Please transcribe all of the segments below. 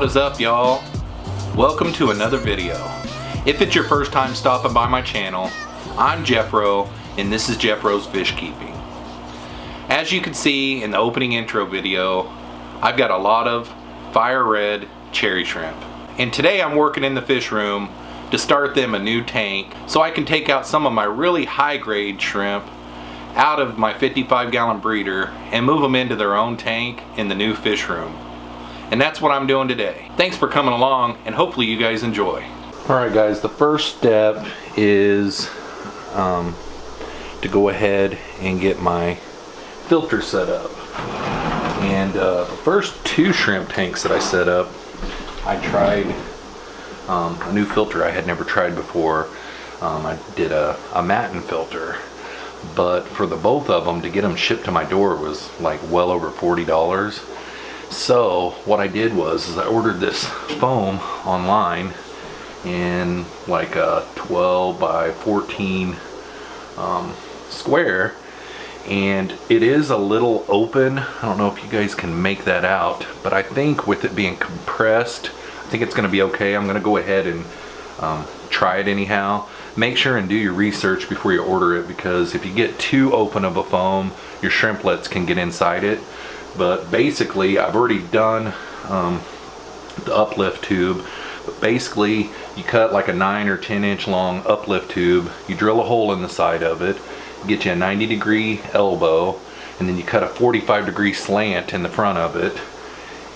is up, y'all? Welcome to another video. If it's your first time stopping by my channel, I'm Jeffro and this is Jeffro's Fishkeeping. As you can see in the opening intro video, I've got a lot of fire red cherry shrimp. And today I'm working in the fish room to start them a new tank so I can take out some of my really high grade shrimp out of my 55-gallon breeder and move them into their own tank in the new fish room. And that's what I'm doing today. Thanks for coming along, and hopefully you guys enjoy. Alright guys, the first step is to go ahead and get my filter set up. And the first two shrimp tanks that I set up, I tried a new filter I had never tried before. I did a matin filter, but for the both of them, to get them shipped to my door was like well over $40. So what I did was I ordered this foam online in like a 12 by 14 square, and it is a little open. I don't know if you guys can make that out, but I think with it being compressed, I think it's going to be okay. I'm going to go ahead and try it anyhow. Make sure and do your research before you order it, because if you get too open of a foam, your shrimplets can get inside it. But basically, I've already done the uplift tube. But basically, you cut like a 9 or 10 inch long uplift tube. You drill a hole in the side of it, get you a 90-degree elbow, and then you cut a 45-degree slant in the front of it,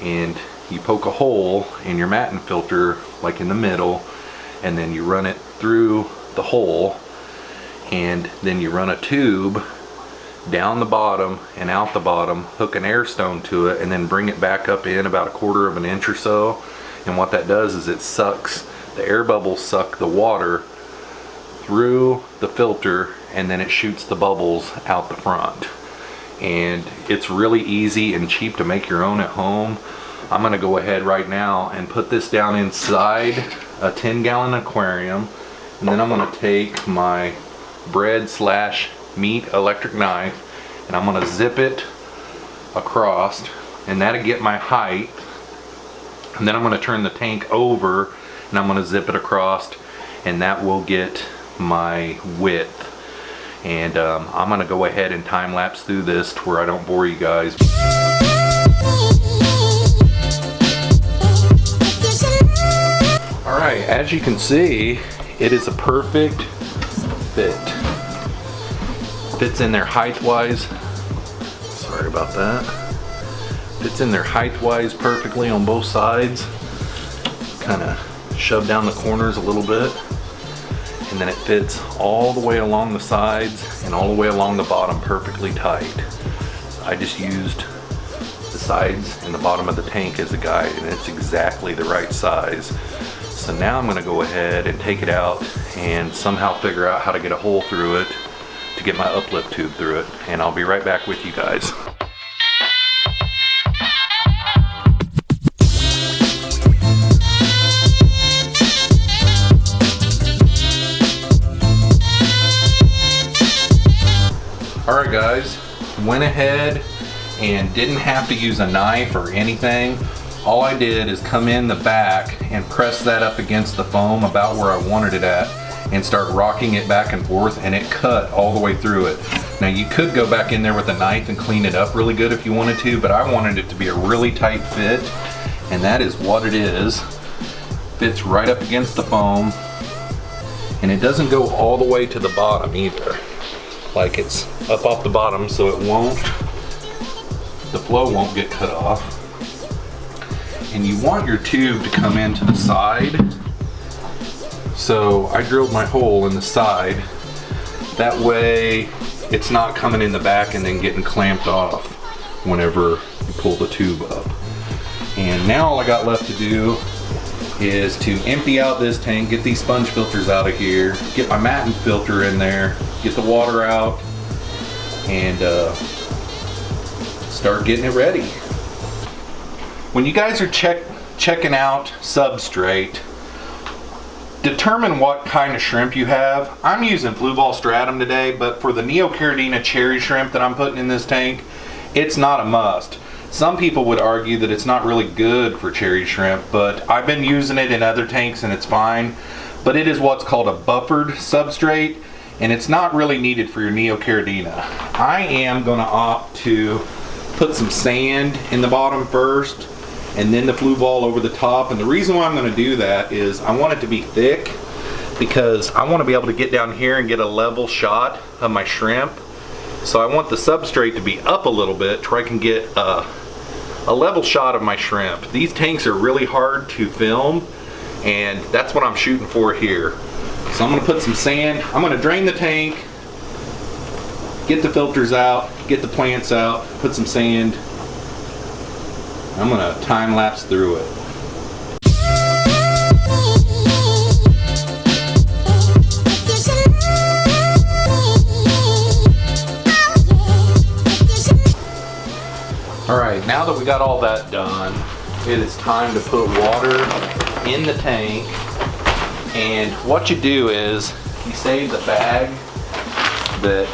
and you poke a hole in your matin filter like in the middle, and then you run it through the hole, and then you run a tube down the bottom and out the bottom, hook an air stone to it, and then bring it back up in about 1/4 of an inch or so. And what that does is it sucks, the air bubbles suck the water through the filter, and then it shoots the bubbles out the front. And it's really easy and cheap to make your own at home. I'm going to go ahead right now and put this down inside a 10-gallon aquarium, and then I'm going to take my bread slash meat electric knife and I'm going to zip it across, and that'll get my height. And then I'm going to turn the tank over and I'm going to zip it across, and that will get my width. And I'm going to go ahead and time lapse through this to where I don't bore you guys. Alright, as you can see, it is a perfect fit. Fits in there height-wise. Sorry about that. Fits in there height-wise perfectly on both sides. Kind of shove down the corners a little bit. And then it fits all the way along the sides and all the way along the bottom perfectly tight. I just used the sides and the bottom of the tank as a guide, and it's exactly the right size. So now I'm going to go ahead and take it out and somehow figure out how to get a hole through it to get my uplift tube through it, and I'll be right back with you guys. Alright guys, went ahead and didn't have to use a knife or anything. All I did is come in the back and press that up against the foam about where I wanted it at, and start rocking it back and forth, and it cut all the way through it. Now you could go back in there with a knife and clean it up really good if you wanted to, but I wanted it to be a really tight fit, and that is what it is. Fits right up against the foam, and it doesn't go all the way to the bottom either. Like, it's up off the bottom, so it won't, the flow won't get cut off. And you want your tube to come into the side. So I drilled my hole in the side. That way it's not coming in the back and then getting clamped off whenever you pull the tube up. And now all I got left to do is to empty out this tank, get these sponge filters out of here, get my matin filter in there, get the water out, and start getting it ready. When you guys are checking out substrate, determine what kind of shrimp you have. I'm using blue ball stratum today, but for the neocaridina cherry shrimp that I'm putting in this tank, it's not a must. Some people would argue that it's not really good for cherry shrimp, but I've been using it in other tanks and it's fine. But it is what's called a buffered substrate, and it's not really needed for your Neocaridina. I am going to opt to put some sand in the bottom first and then the flue ball over the top. And the reason why I'm going to do that is I want it to be thick, because I want to be able to get down here and get a level shot of my shrimp. So I want the substrate to be up a little bit so I can get a level shot of my shrimp. These tanks are really hard to film, and that's what I'm shooting for here. So I'm going to put some sand. I'm going to drain the tank, get the filters out, get the plants out, put some sand. I'm going to time lapse through it. Alright, now that we got all that done, it is time to put water in the tank. And what you do is you save the bag that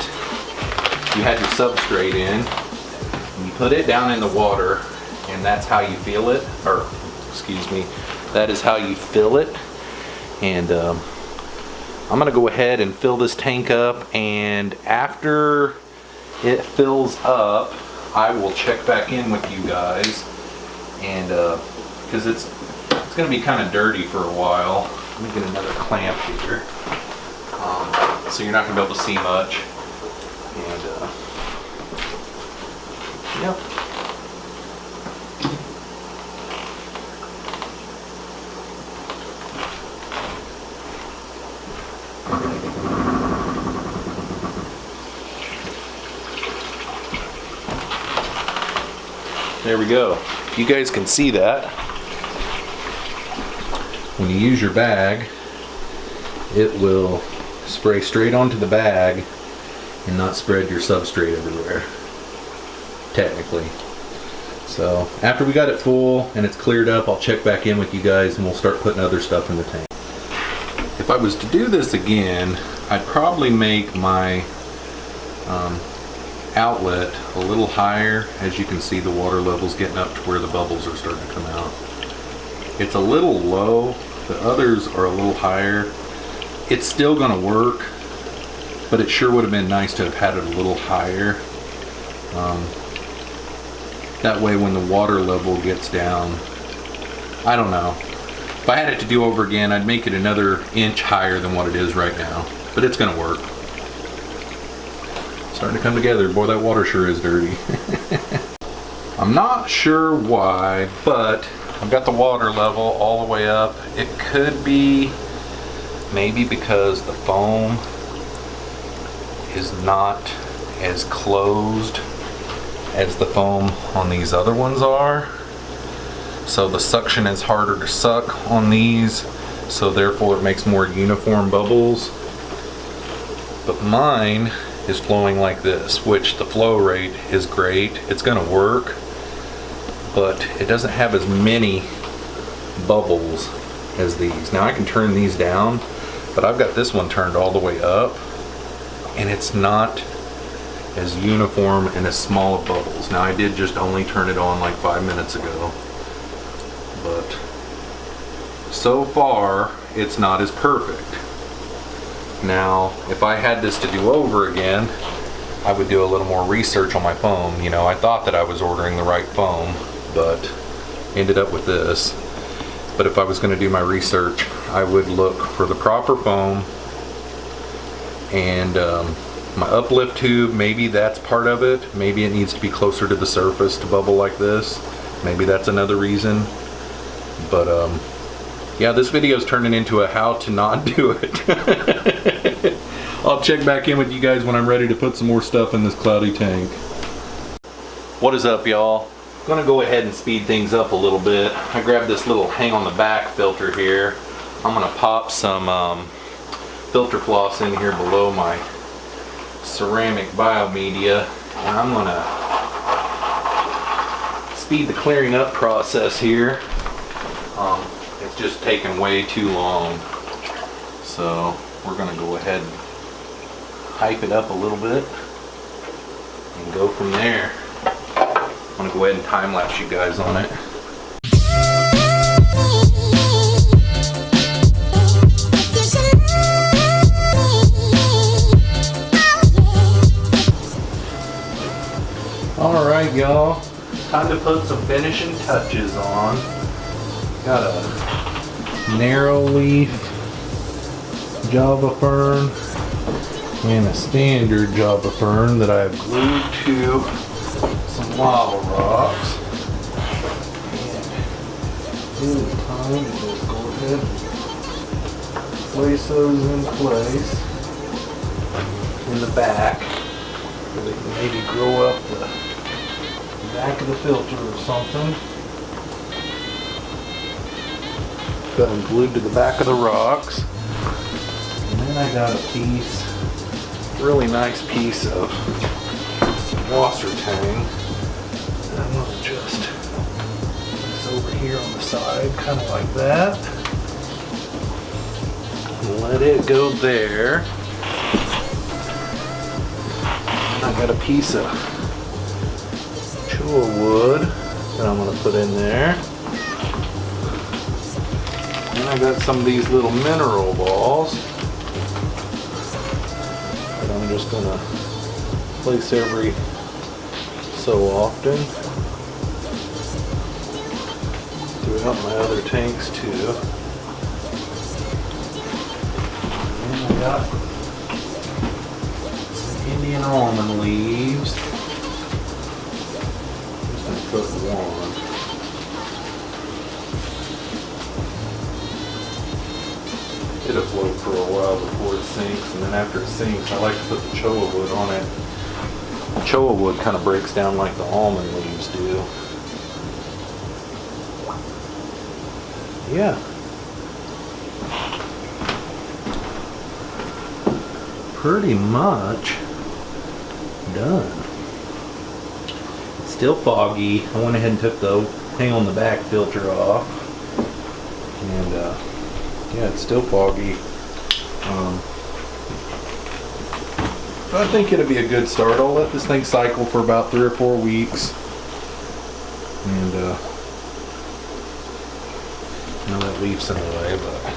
you had your substrate in, and you put it down in the water, and that's how you feel it, or excuse me, that is how you fill it. And I'm gonna go ahead and fill this tank up, and after it fills up, I will check back in with you guys, and because it's going to be kind of dirty for a while. Let me get another clamp here, so you're not going to be able to see much. And yep. There we go. You guys can see that. When you use your bag, it will spray straight onto the bag and not spread your substrate everywhere, technically. So after we got it full and it's cleared up, I'll check back in with you guys and we'll start putting other stuff in the tank. If I was to do this again, I'd probably make my outlet a little higher. As you can see, the water level's getting up to where the bubbles are starting to come out. It's a little low. The others are a little higher. It's still going to work, but it sure would have been nice to have had it a little higher. That way when the water level gets down, I don't know. If I had it to do over again, I'd make it another inch higher than what it is right now, but it's going to work. Starting to come together. Boy, that water sure is dirty. I'm not sure why, but I've got the water level all the way up. It could be maybe because the foam is not as closed as the foam on these other ones are. So the suction is harder to suck on these, so therefore it makes more uniform bubbles. But mine is flowing like this, which the flow rate is great. It's gonna work, but it doesn't have as many bubbles as these. Now I can turn these down, but I've got this one turned all the way up, and it's not as uniform and as small of bubbles. Now I did just only turn it on like 5 minutes ago, but so far it's not as perfect. Now, if I had this to do over again, I would do a little more research on my foam. You know, I thought that I was ordering the right foam, but ended up with this. But if I was going to do my research, I would look for the proper foam, and my uplift tube, maybe that's part of it. Maybe it needs to be closer to the surface to bubble like this. Maybe that's another reason. But yeah, this video is turning into a how to not do it. I'll check back in with you guys when I'm ready to put some more stuff in this cloudy tank. What is up, y'all? I'm gonna go ahead and speed things up a little bit. I grabbed this little hang on the back filter here. I'm gonna pop some filter floss in here below my ceramic biomedia, and I'm gonna speed the clearing up process here. It's just taking way too long, so we're going to go ahead and hype it up a little bit and go from there. I'm gonna go ahead and time lapse you guys on it. Alright y'all, time to put some finishing touches on. Got a narrow leaf Java fern and a standard Java fern that I've glued to some lava rocks. And it is time to just go ahead and place those in place in the back so they can maybe grow up the back of the filter or something. Got them glued to the back of the rocks. And then I got a piece, really nice piece of some washer tang. And I'm going to just put this over here on the side, kind of like that. And let it go there. And I got a piece of wood that I'm going to put in there. And I got some of these little mineral balls that I'm just going to place every so often throughout my other tanks too. And I got some Indian almond leaves. Put one. It'll float for a while before it sinks, and then after it sinks, I like to put the cholla wood on it. The cholla wood kind of breaks down like the almond leaves do. Yeah. Pretty much done. Still foggy. I went ahead and took the hang on the back filter off, and yeah, it's still foggy. I think it'll be a good start. I'll let this thing cycle for about 3 or 4 weeks, and now that leaf's in the way, but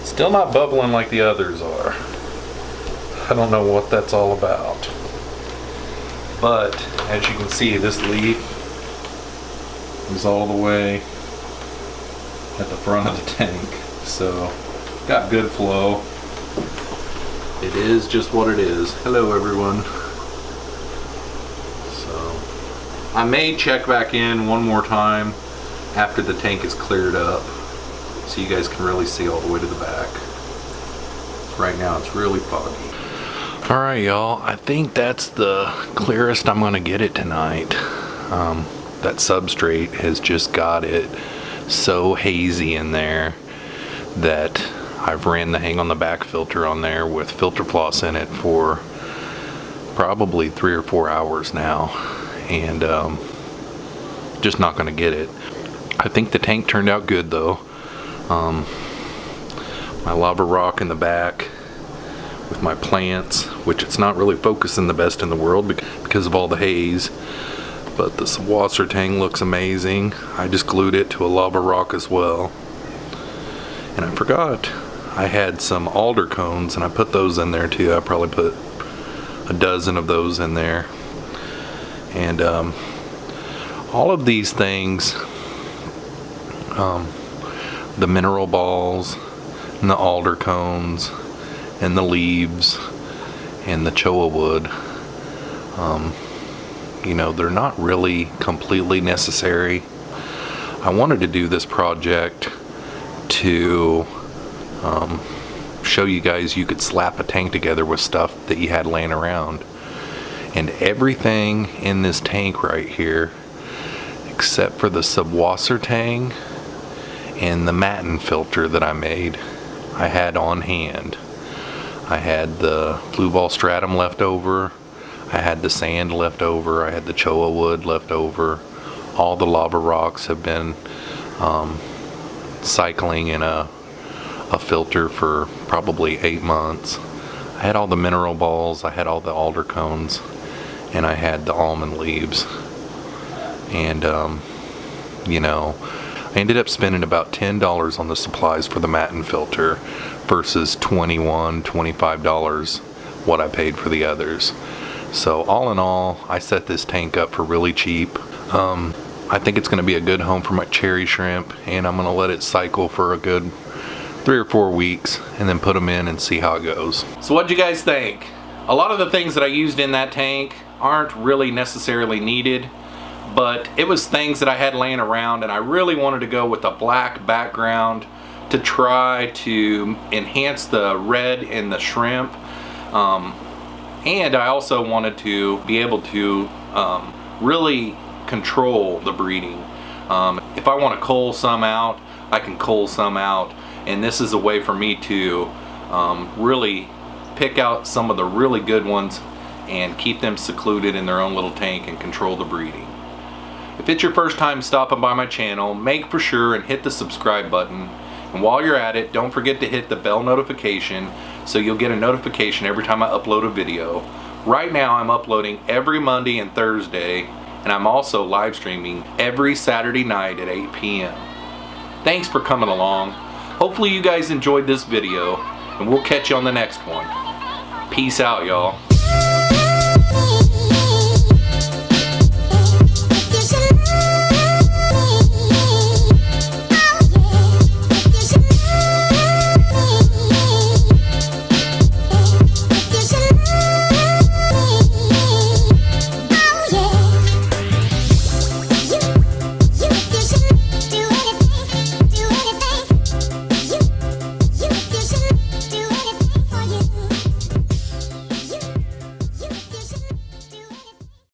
still not bubbling like the others are. I don't know what that's all about. But as you can see, this leaf is all the way at the front of the tank, so got good flow. It is just what it is. Hello everyone. So I may check back in one more time after the tank is cleared up so you guys can really see all the way to the back. Right now it's really foggy. Alright y'all, I think that's the clearest I'm going to get it tonight. That substrate has just got it so hazy in there that I've ran the hang on the back filter on there with filter floss in it for probably 3 or 4 hours now, and just not going to get it. I think the tank turned out good though. My lava rock in the back with my plants, which it's not really focusing the best in the world because of all the haze, but the washer tang looks amazing. I just glued it to a lava rock as well. And I forgot I had some alder cones, and I put those in there too. I probably put a dozen of those in there. And all of these things, the mineral balls and the alder cones and the leaves and the cholla wood, you know, they're not really completely necessary. I wanted to do this project to show you guys you could slap a tank together with stuff that you had laying around, and everything in this tank right here except for the subwasser tang and the matin filter that I made, I had on hand. I had the flue ball stratum left over, I had the sand left over, I had the cholla wood left over. All the lava rocks have been cycling in a filter for probably 8 months. I had all the mineral balls, I had all the alder cones, and I had the almond leaves. And you know, I ended up spending about $10 on the supplies for the matin filter versus $25 what I paid for the others. So all in all, I set this tank up for really cheap. I think it's going to be a good home for my cherry shrimp, and I'm going to let it cycle for a good 3 or 4 weeks and then put them in and see how it goes. So what'd you guys think? A lot of the things that I used in that tank aren't really necessarily needed, but it was things that I had laying around, and I really wanted to go with a black background to try to enhance the red in the shrimp. And I also wanted to be able to really control the breeding. If I want to cull some out, I can cull some out, and this is a way for me to really pick out some of the really good ones and keep them secluded in their own little tank and control the breeding. If it's your first time stopping by my channel, make for sure and hit the subscribe button. And while you're at it, don't forget to hit the bell notification so you'll get a notification every time I upload a video. Right now I'm uploading every Monday and Thursday, and I'm also live streaming every Saturday night at 8 p.m. Thanks for coming along. Hopefully you guys enjoyed this video, and we'll catch you on the next one. Peace out, y'all.